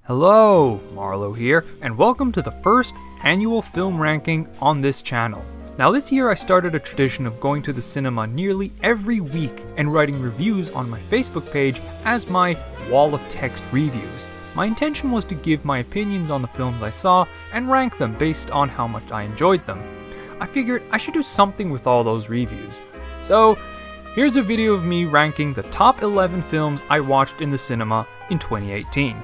Hello, Marlowe here, and welcome to the first annual film ranking on this channel. Now this year I started a tradition of going to the cinema nearly every week and writing reviews on my Facebook page as my wall of text reviews. My intention was to give my opinions on the films I saw and rank them based on how much I enjoyed them. I figured I should do something with all those reviews. So here's a video of me ranking the top 11 films I watched in the cinema in 2018.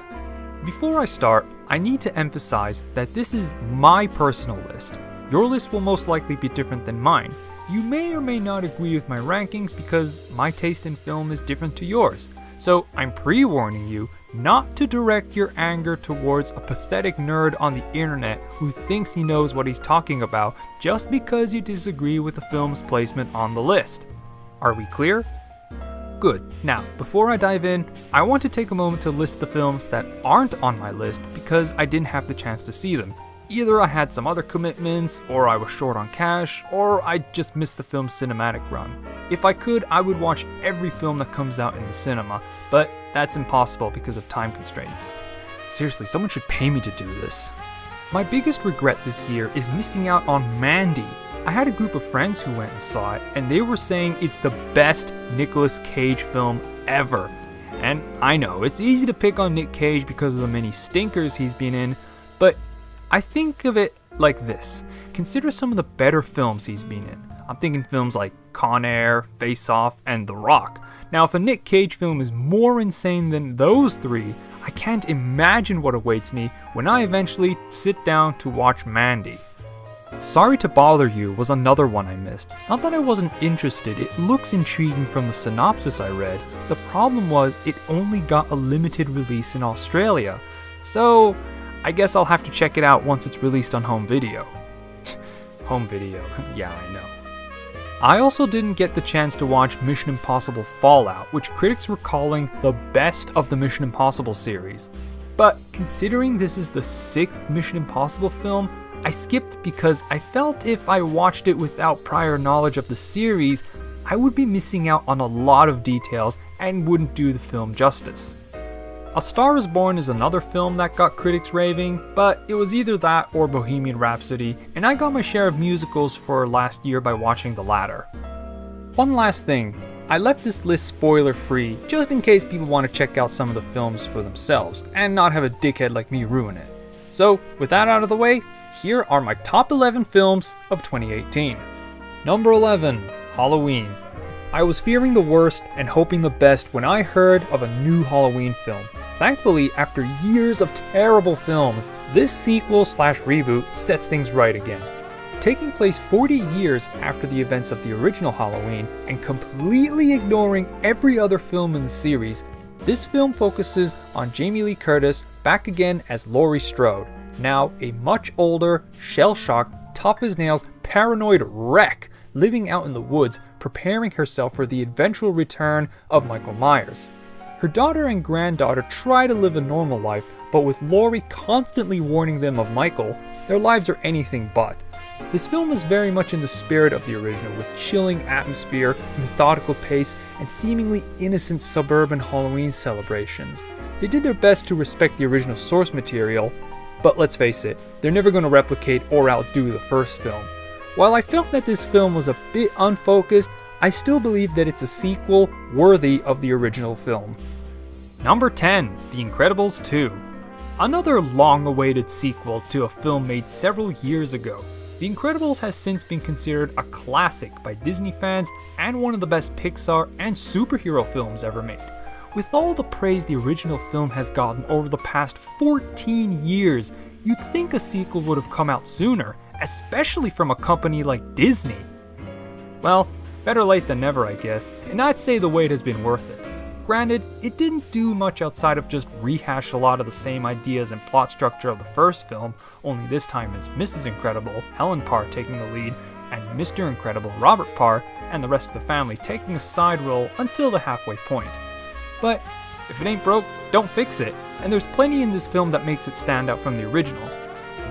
Before I start, I need to emphasize that this is my personal list. Your list will most likely be different than mine. You may or may not agree with my rankings because my taste in film is different to yours. So I'm pre-warning you not to direct your anger towards a pathetic nerd on the internet who thinks he knows what he's talking about just because you disagree with the film's placement on the list. Are we clear? Good. Now, before I dive in, I want to take a moment to list the films that aren't on my list because I didn't have the chance to see them. Either I had some other commitments, or I was short on cash, or I just missed the film's cinematic run. If I could, I would watch every film that comes out in the cinema, but that's impossible because of time constraints. Seriously, someone should pay me to do this. My biggest regret this year is missing out on Mandy. I had a group of friends who went and saw it, and they were saying it's the best Nicolas Cage film ever. And I know, it's easy to pick on Nick Cage because of the many stinkers he's been in, but I think of it like this. Consider some of the better films he's been in. I'm thinking films like Con Air, Face Off, and The Rock. Now, if a Nick Cage film is more insane than those three, I can't imagine what awaits me when I eventually sit down to watch Mandy. Sorry to Bother You was another one I missed. Not that I wasn't interested, it looks intriguing from the synopsis I read. The problem was it only got a limited release in Australia. So I guess I'll have to check it out once it's released on home video. Home video, yeah, I know. I also didn't get the chance to watch Mission Impossible Fallout, which critics were calling the best of the Mission Impossible series. But considering this is the 6th Mission Impossible film, I skipped because I felt if I watched it without prior knowledge of the series, I would be missing out on a lot of details and wouldn't do the film justice. A Star is Born is another film that got critics raving, but it was either that or Bohemian Rhapsody, and I got my share of musicals for last year by watching the latter. One last thing, I left this list spoiler free just in case people want to check out some of the films for themselves and not have a dickhead like me ruin it. So with that out of the way, here are my top 11 films of 2018. Number 11, Halloween. I was fearing the worst and hoping the best when I heard of a new Halloween film. Thankfully, after years of terrible films, this sequel/reboot sets things right again. Taking place 40 years after the events of the original Halloween and completely ignoring every other film in the series, this film focuses on Jamie Lee Curtis back again as Laurie Strode, now a much older, shell-shocked, tough-as-nails, paranoid wreck living out in the woods, preparing herself for the eventual return of Michael Myers. Her daughter and granddaughter try to live a normal life, but with Laurie constantly warning them of Michael, their lives are anything but. This film is very much in the spirit of the original, with chilling atmosphere, methodical pace, and seemingly innocent suburban Halloween celebrations. They did their best to respect the original source material, but let's face it, they're never going to replicate or outdo the first film. While I felt that this film was a bit unfocused, I still believe that it's a sequel worthy of the original film. Number 10, The Incredibles 2. Another long-awaited sequel to a film made several years ago. The Incredibles has since been considered a classic by Disney fans and one of the best Pixar and superhero films ever made. With all the praise the original film has gotten over the past 14 years, you'd think a sequel would have come out sooner, especially from a company like Disney. Well, better late than never, I guess, and I'd say the wait has been worth it. Granted, it didn't do much outside of just rehash a lot of the same ideas and plot structure of the first film, only this time it's Mrs. Incredible, Helen Parr taking the lead, and Mr. Incredible, Robert Parr, and the rest of the family taking a side role until the halfway point. But if it ain't broke, don't fix it, and there's plenty in this film that makes it stand out from the original.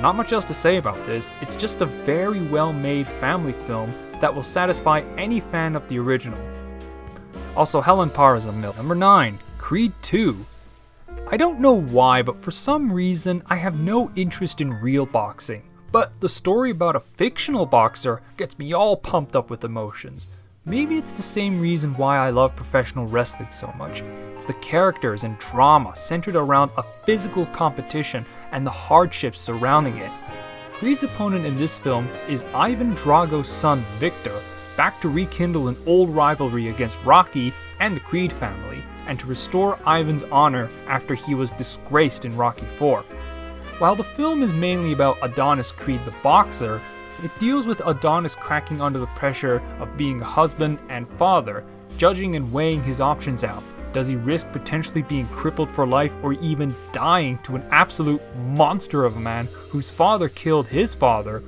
Not much else to say about this, it's just a very well made family film that will satisfy any fan of the original. Also, Helen Parr is a milf. Number 9, Creed 2. I don't know why, but for some reason I have no interest in real boxing. But the story about a fictional boxer gets me all pumped up with emotions. Maybe it's the same reason why I love professional wrestling so much. It's the characters and drama centered around a physical competition and the hardships surrounding it. Creed's opponent in this film is Ivan Drago's son Victor, back to rekindle an old rivalry against Rocky and the Creed family, and to restore Ivan's honor after he was disgraced in Rocky IV. While the film is mainly about Adonis Creed the boxer, it deals with Adonis cracking under the pressure of being a husband and father, judging and weighing his options out. Does he risk potentially being crippled for life or even dying to an absolute monster of a man whose father killed his father?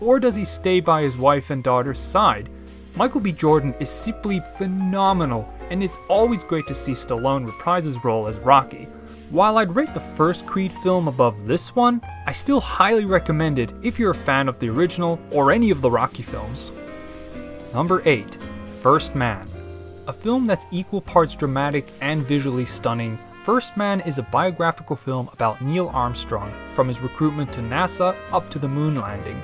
Or does he stay by his wife and daughter's side? Michael B. Jordan is simply phenomenal, and it's always great to see Stallone reprise his role as Rocky. While I'd rate the first Creed film above this one, I still highly recommend it if you're a fan of the original or any of the Rocky films. Number 8. First Man. A film that's equal parts dramatic and visually stunning, First Man is a biographical film about Neil Armstrong, from his recruitment to NASA up to the moon landing.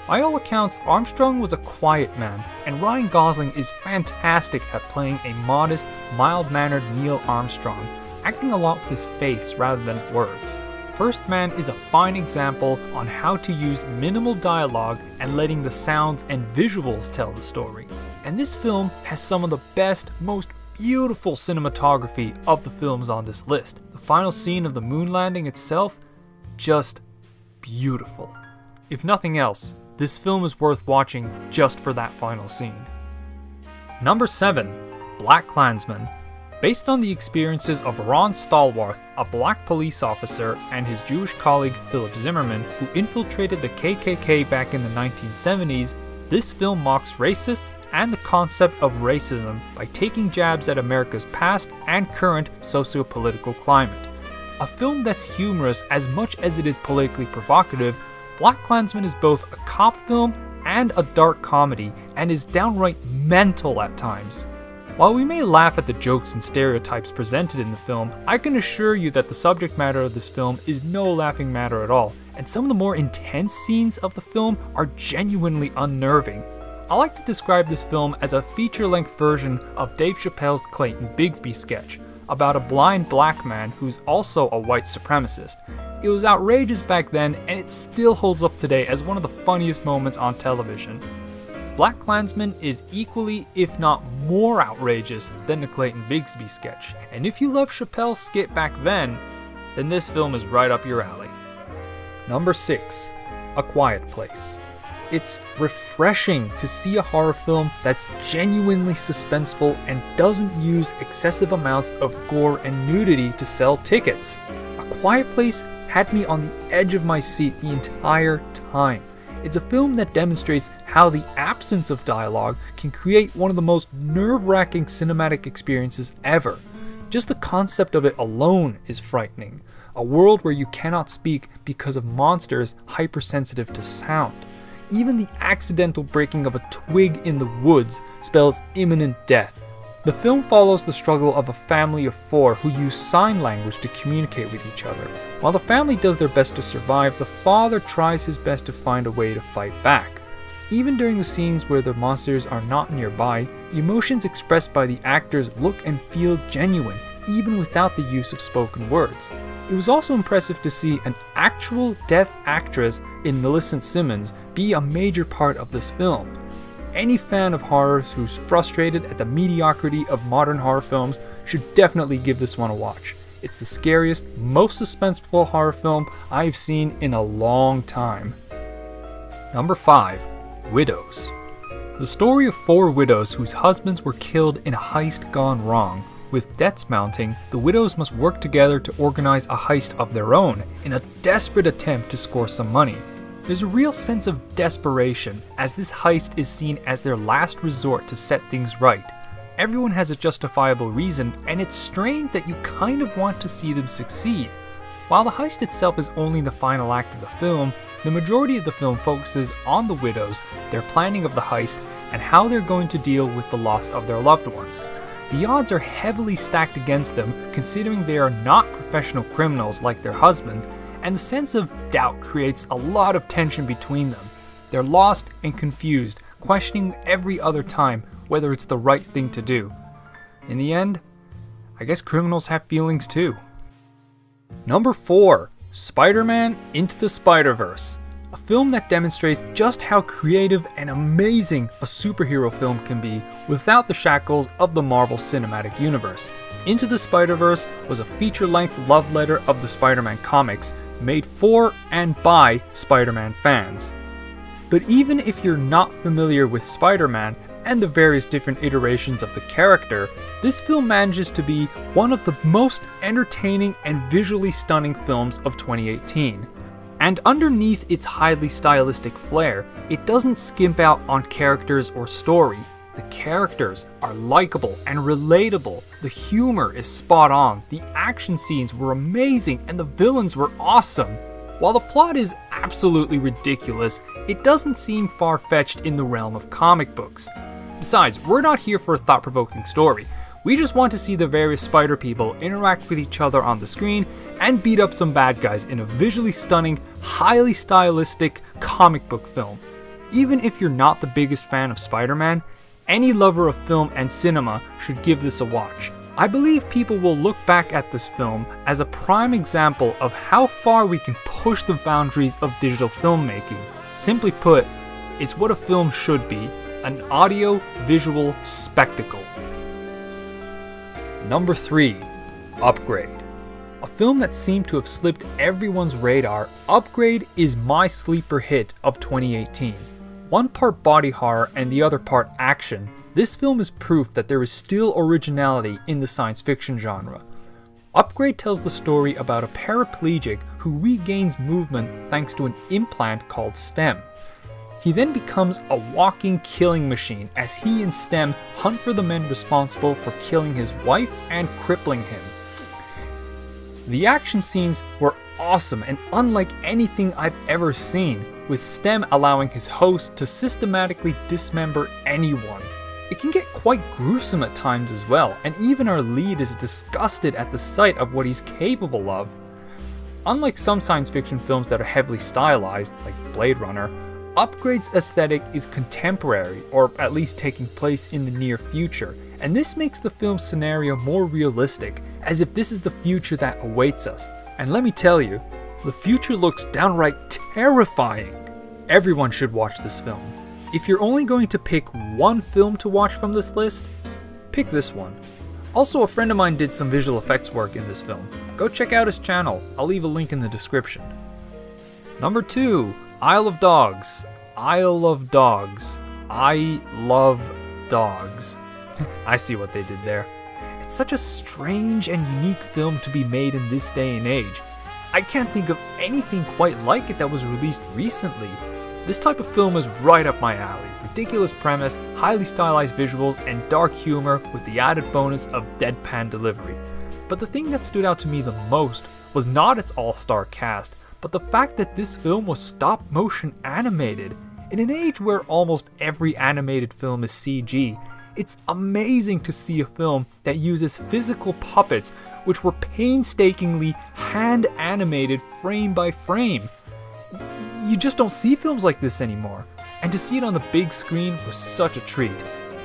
By all accounts, Armstrong was a quiet man, and Ryan Gosling is fantastic at playing a modest, mild-mannered Neil Armstrong, acting a lot with his face rather than words. First Man is a fine example on how to use minimal dialogue and letting the sounds and visuals tell the story. And this film has some of the best, most beautiful cinematography of the films on this list. The final scene of the moon landing itself, just beautiful. If nothing else, this film is worth watching just for that final scene. Number 7. Black Klansman. Based on the experiences of Ron Stallworth, a black police officer, and his Jewish colleague Philip Zimmerman, who infiltrated the KKK back in the 1970s, this film mocks racists and the concept of racism by taking jabs at America's past and current socio-political climate. A film that's humorous as much as it is politically provocative, Black Klansman is both a cop film and a dark comedy, and is downright mental at times. While we may laugh at the jokes and stereotypes presented in the film, I can assure you that the subject matter of this film is no laughing matter at all, and some of the more intense scenes of the film are genuinely unnerving. I like to describe this film as a feature-length version of Dave Chappelle's Clayton Bigsby sketch, about a blind black man who's also a white supremacist. It was outrageous back then, and it still holds up today as one of the funniest moments on television. Black Klansman is equally, if not more outrageous than the Clayton Bigsby sketch, and if you love Chappelle's skit back then this film is right up your alley. Number 6. A Quiet Place. It's refreshing to see a horror film that's genuinely suspenseful and doesn't use excessive amounts of gore and nudity to sell tickets. A Quiet Place had me on the edge of my seat the entire time. It's a film that demonstrates how the absence of dialogue can create one of the most nerve-wracking cinematic experiences ever. Just the concept of it alone is frightening. A world where you cannot speak because of monsters hypersensitive to sound. Even the accidental breaking of a twig in the woods spells imminent death. The film follows the struggle of a family of 4 who use sign language to communicate with each other. While the family does their best to survive, the father tries his best to find a way to fight back. Even during the scenes where the monsters are not nearby, emotions expressed by the actors look and feel genuine, even without the use of spoken words. It was also impressive to see an actual deaf actress in Millicent Simmons be a major part of this film. Any fan of horrors who's frustrated at the mediocrity of modern horror films should definitely give this one a watch. It's the scariest, most suspenseful horror film I've seen in a long time. Number 5. Widows. The story of 4 widows whose husbands were killed in a heist gone wrong. With debts mounting, the widows must work together to organize a heist of their own in a desperate attempt to score some money. There's a real sense of desperation, as this heist is seen as their last resort to set things right. Everyone has a justifiable reason, and it's strange that you kind of want to see them succeed. While the heist itself is only the final act of the film, the majority of the film focuses on the widows, their planning of the heist, and how they're going to deal with the loss of their loved ones. the odds are heavily stacked against them considering they are not professional criminals like their husbands, and the sense of doubt creates a lot of tension between them. They're lost and confused, questioning every other time whether it's the right thing to do. In the end, I guess criminals have feelings too. Number 4. Spider-Man Into the Spiderverse. A film that demonstrates just how creative and amazing a superhero film can be without the shackles of the Marvel Cinematic Universe. Into the Spiderverse was a feature-length love letter of the Spider-Man comics made for and by Spider-Man fans. But even if you're not familiar with Spider-Man and the various different iterations of the character, this film manages to be one of the most entertaining and visually stunning films of 2018. And underneath its highly stylistic flair, it doesn't skimp out on characters or story. The characters are likable and relatable, the humor is spot on, the action scenes were amazing, and the villains were awesome. While the plot is absolutely ridiculous, it doesn't seem far-fetched in the realm of comic books. Besides, we're not here for a thought-provoking story. We just want to see the various spider people interact with each other on the screen and beat up some bad guys in a visually stunning, highly stylistic comic book film. Even if you're not the biggest fan of Spider-Man, any lover of film and cinema should give this a watch. I believe people will look back at this film as a prime example of how far we can push the boundaries of digital filmmaking. Simply put, it's what a film should be, an audio-visual spectacle. Number 3. Upgrade. A film that seemed to have slipped everyone's radar, Upgrade is my sleeper hit of 2018. One part body horror and the other part action, this film is proof that there is still originality in the science fiction genre. Upgrade tells the story about a paraplegic who regains movement thanks to an implant called STEM. He then becomes a walking killing machine as he and STEM hunt for the men responsible for killing his wife and crippling him. The action scenes were awesome and unlike anything I've ever seen, with STEM allowing his host to systematically dismember anyone. It can get quite gruesome at times as well, and even our lead is disgusted at the sight of what he's capable of. Unlike some science fiction films that are heavily stylized, like Blade Runner, Upgrade's aesthetic is contemporary, or at least taking place in the near future, and this makes the film's scenario more realistic, as if this is the future that awaits us. And let me tell you, the future looks downright terrifying. Everyone should watch this film. If you're only going to pick one film to watch from this list, pick this one. Also, a friend of mine did some visual effects work in this film. Go check out his channel, I'll leave a link in the description. Number 2. Isle of Dogs. Isle of Dogs. I love dogs. I see what they did there. It's such a strange and unique film to be made in this day and age. I can't think of anything quite like it that was released recently. This type of film is right up my alley. Ridiculous premise, highly stylized visuals, and dark humor with the added bonus of deadpan delivery. But the thing that stood out to me the most was not its all-star cast, but the fact that this film was stop-motion animated. In an age where almost every animated film is CG, it's amazing to see a film that uses physical puppets which were painstakingly hand-animated frame by frame. You just don't see films like this anymore, and to see it on the big screen was such a treat.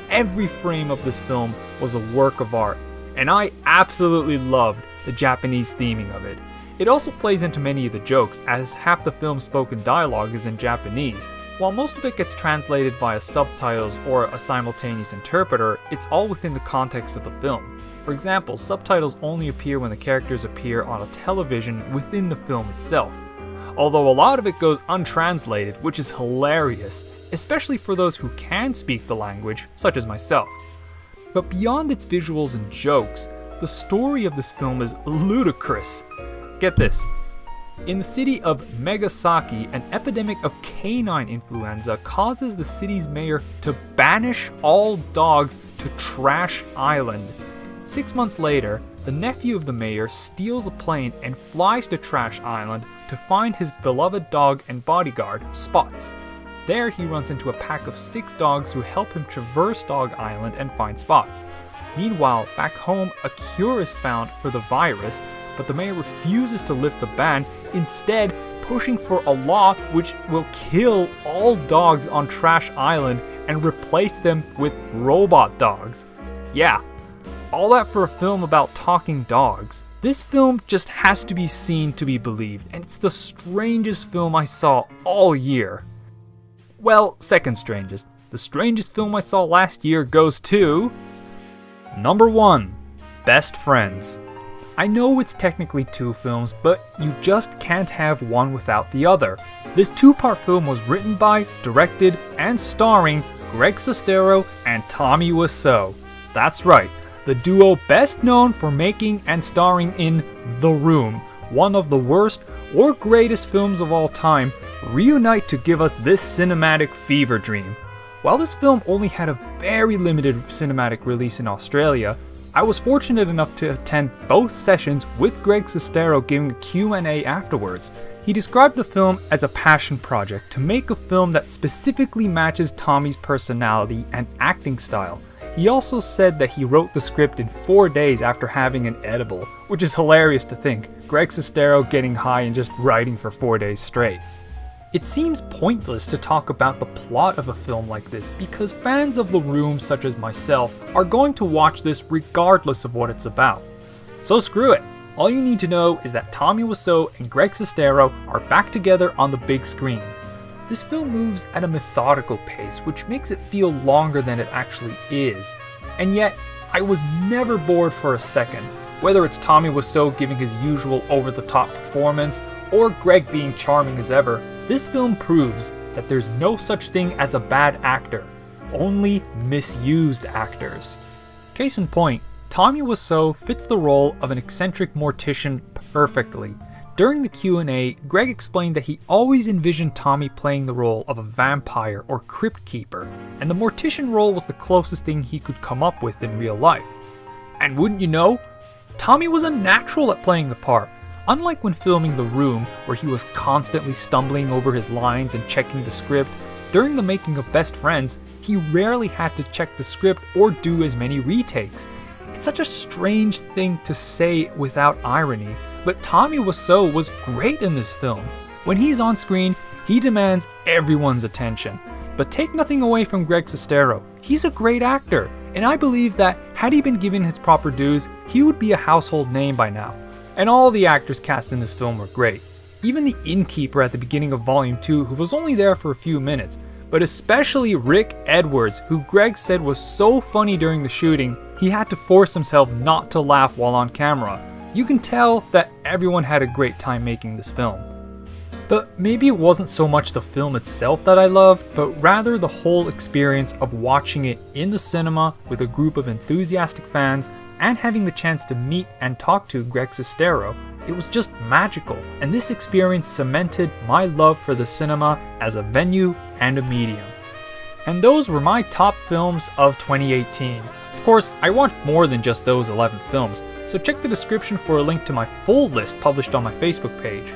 Every frame of this film was a work of art, and I absolutely loved the Japanese theming of it. It also plays into many of the jokes, as half the film's spoken dialogue is in Japanese. While most of it gets translated via subtitles or a simultaneous interpreter, it's all within the context of the film. For example, subtitles only appear when the characters appear on a television within the film itself. Although a lot of it goes untranslated, which is hilarious, especially for those who can speak the language, such as myself. But beyond its visuals and jokes, the story of this film is ludicrous. Get this. In the city of Megasaki, an epidemic of canine influenza causes the city's mayor to banish all dogs to Trash Island. 6 months later, the nephew of the mayor steals a plane and flies to Trash Island to find his beloved dog and bodyguard, Spots. There he runs into a pack of 6 dogs who help him traverse Dog Island and find Spots. Meanwhile, back home, a cure is found for the virus, but the mayor refuses to lift the ban, instead pushing for a law which will kill all dogs on Trash Island and replace them with robot dogs. Yeah, all that for a film about talking dogs. This film just has to be seen to be believed, and it's the strangest film I saw all year. Well, second strangest. The strangest film I saw last year goes to... Number 1, Best Friends. I know it's technically 2 films, but you just can't have one without the other. This 2-part film was written by, directed, and starring Greg Sestero and Tommy Wiseau. That's right, the duo best known for making and starring in The Room, one of the worst or greatest films of all time, reunite to give us this cinematic fever dream. While this film only had a very limited cinematic release in Australia, I was fortunate enough to attend both sessions with Greg Sestero giving a Q&A afterwards. He described the film as a passion project to make a film that specifically matches Tommy's personality and acting style. He also said that he wrote the script in 4 days after having an edible, which is hilarious to think, Greg Sestero getting high and just writing for 4 days straight. It seems pointless to talk about the plot of a film like this because fans of The Room such as myself are going to watch this regardless of what it's about. So screw it. All you need to know is that Tommy Wiseau and Greg Sestero are back together on the big screen. This film moves at a methodical pace, which makes it feel longer than it actually is. And yet, I was never bored for a second. Whether it's Tommy Wiseau giving his usual over-the-top performance, or Greg being charming as ever, this film proves that there's no such thing as a bad actor, only misused actors. Case in point, Tommy Wiseau fits the role of an eccentric mortician perfectly. During the Q&A, Greg explained that he always envisioned Tommy playing the role of a vampire or crypt keeper, and the mortician role was the closest thing he could come up with in real life. And wouldn't you know, Tommy was a natural at playing the part. Unlike when filming The Room, where he was constantly stumbling over his lines and checking the script, during the making of Best Friends, he rarely had to check the script or do as many retakes. It's such a strange thing to say without irony, but Tommy Wiseau was great in this film. When he's on screen, he demands everyone's attention. But take nothing away from Greg Sestero, he's a great actor, and I believe that had he been given his proper dues, he would be a household name by now. And all the actors cast in this film were great. Even the innkeeper at the beginning of Volume 2, who was only there for a few minutes, but especially Rick Edwards, who Greg said was so funny during the shooting, he had to force himself not to laugh while on camera. You can tell that everyone had a great time making this film. But maybe it wasn't so much the film itself that I loved, but rather the whole experience of watching it in the cinema with a group of enthusiastic fans and having the chance to meet and talk to Greg Sestero. It was just magical, and this experience cemented my love for the cinema as a venue and a medium. And those were my top films of 2018. Of course, I want more than just those 11 films, so check the description for a link to my full list published on my Facebook page.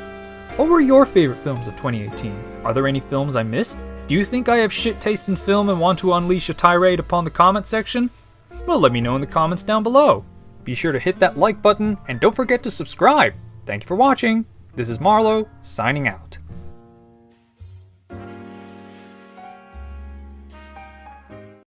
What were your favorite films of 2018? Are there any films I missed? Do you think I have shit taste in film and want to unleash a tirade upon the comment section? Well, let me know in the comments down below. Be sure to hit that like button and don't forget to subscribe. Thank you for watching. This is Marlowe, signing out.